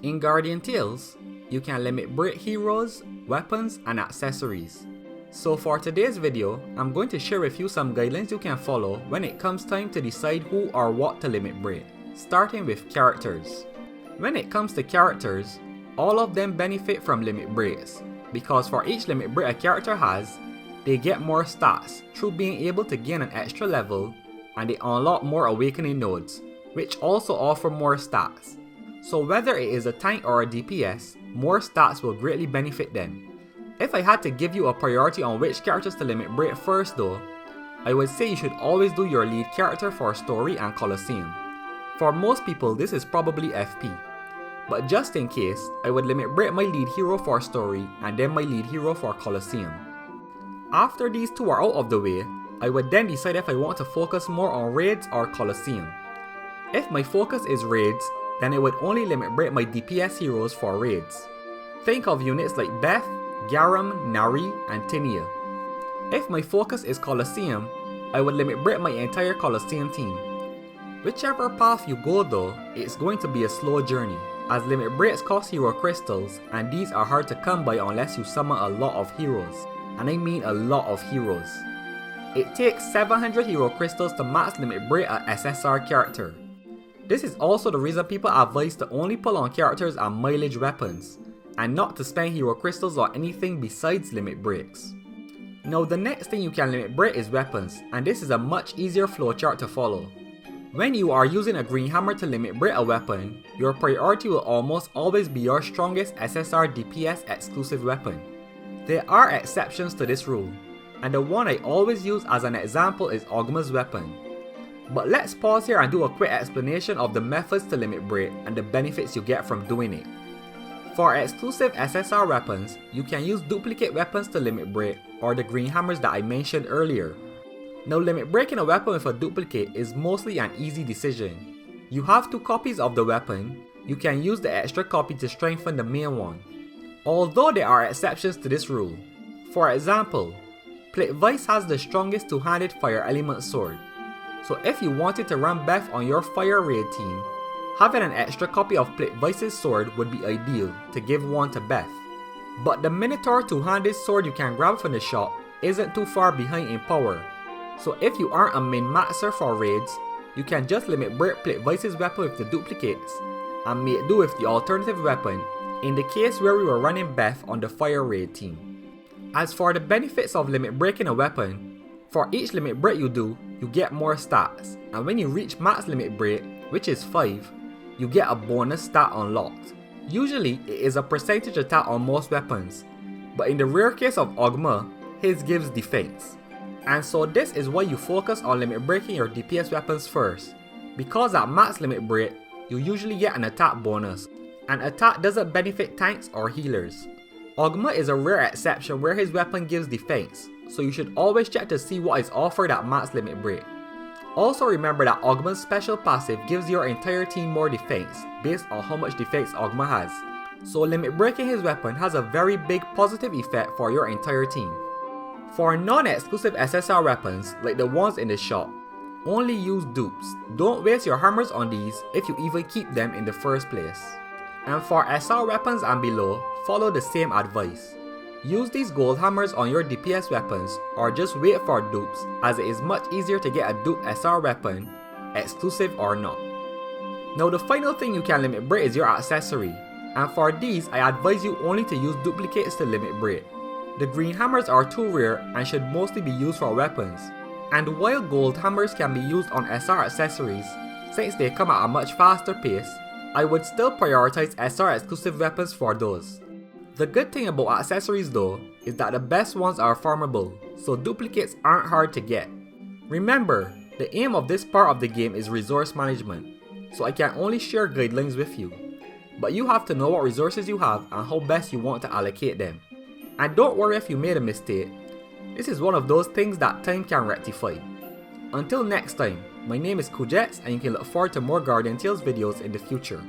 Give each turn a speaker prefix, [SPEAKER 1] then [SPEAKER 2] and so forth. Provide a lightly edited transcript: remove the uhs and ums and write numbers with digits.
[SPEAKER 1] In Guardian Tales, you can limit break heroes, weapons, and accessories. So for today's video, I'm going to share with you some guidelines you can follow when it comes time to decide who or what to limit break, starting with characters. When it comes to characters, all of them benefit from limit breaks, because for each limit break a character has, they get more stats through being able to gain an extra level, and they unlock more awakening nodes, which also offer more stats. So whether it is a tank or a DPS, more stats will greatly benefit them. If I had to give you a priority on which characters to limit break first though, I would say you should always do your lead character for story and Colosseum. For most people this is probably FP, but just in case, I would limit break my lead hero for story and then my lead hero for Colosseum. After these two are out of the way, I would then decide if I want to focus more on raids or Colosseum. If my focus is raids, then I would only limit break my DPS heroes for raids. Think of units like Beth, Garam, Nari, and Tinia. If my focus is Colosseum, I would limit break my entire Colosseum team. Whichever path you go though, it's going to be a slow journey, as limit breaks cost hero crystals and these are hard to come by unless you summon a lot of heroes, and I mean a lot of heroes. It takes 700 hero crystals to max limit break a SSR character. This is also the reason people advise to only pull on characters and mileage weapons, and not to spend hero crystals on anything besides limit breaks. Now the next thing you can limit break is weapons, and this is a much easier flowchart to follow. When you are using a green hammer to limit break a weapon, your priority will almost always be your strongest SSR DPS exclusive weapon. There are exceptions to this rule, and the one I always use as an example is Ogma's weapon. But let's pause here and do a quick explanation of the methods to limit break and the benefits you get from doing it. For exclusive SSR weapons, you can use duplicate weapons to limit break or the green hammers that I mentioned earlier. Now limit breaking a weapon with a duplicate is mostly an easy decision. You have 2 copies of the weapon, you can use the extra copy to strengthen the main one. Although there are exceptions to this rule. For example, Plate Vice has the strongest two-handed fire element sword. So if you wanted to run Beth on your fire raid team, having an extra copy of Plate Vice's sword would be ideal to give one to Beth. But the Minotaur two-handed sword you can grab from the shop isn't too far behind in power. So if you aren't a min-maxer for raids, you can just limit break Plate Vice's weapon with the duplicates, and make do with the alternative weapon in the case where we were running Beth on the fire raid team. As for the benefits of limit breaking a weapon, for each limit break you do, you get more stats, and when you reach max limit break, which is 5, you get a bonus stat unlocked. Usually it is a percentage attack on most weapons, but in the rare case of Ogma, his gives defense. And so this is why you focus on limit breaking your DPS weapons first, because at max limit break, you usually get an attack bonus, and attack doesn't benefit tanks or healers. Ogma is a rare exception where his weapon gives defense, so you should always check to see what is offered at max limit break. Also remember that Ogma's special passive gives your entire team more defense based on how much defense Ogma has, so limit breaking his weapon has a very big positive effect for your entire team. For non-exclusive SSR weapons like the ones in the shop, only use dupes. Don't waste your hammers on these if you even keep them in the first place. And for SR weapons and below, follow the same advice. Use these gold hammers on your DPS weapons or just wait for dupes, as it is much easier to get a dupe SR weapon, exclusive or not. Now the final thing you can limit break is your accessory, and for these I advise you only to use duplicates to limit break. The green hammers are too rare and should mostly be used for weapons, and while gold hammers can be used on SR accessories, since they come at a much faster pace, I would still prioritize SR exclusive weapons for those. The good thing about accessories though, is that the best ones are farmable, so duplicates aren't hard to get. Remember, the aim of this part of the game is resource management, so I can only share guidelines with you. But you have to know what resources you have and how best you want to allocate them. And don't worry if you made a mistake, this is one of those things that time can rectify. Until next time, my name is Kujets and you can look forward to more Guardian Tales videos in the future.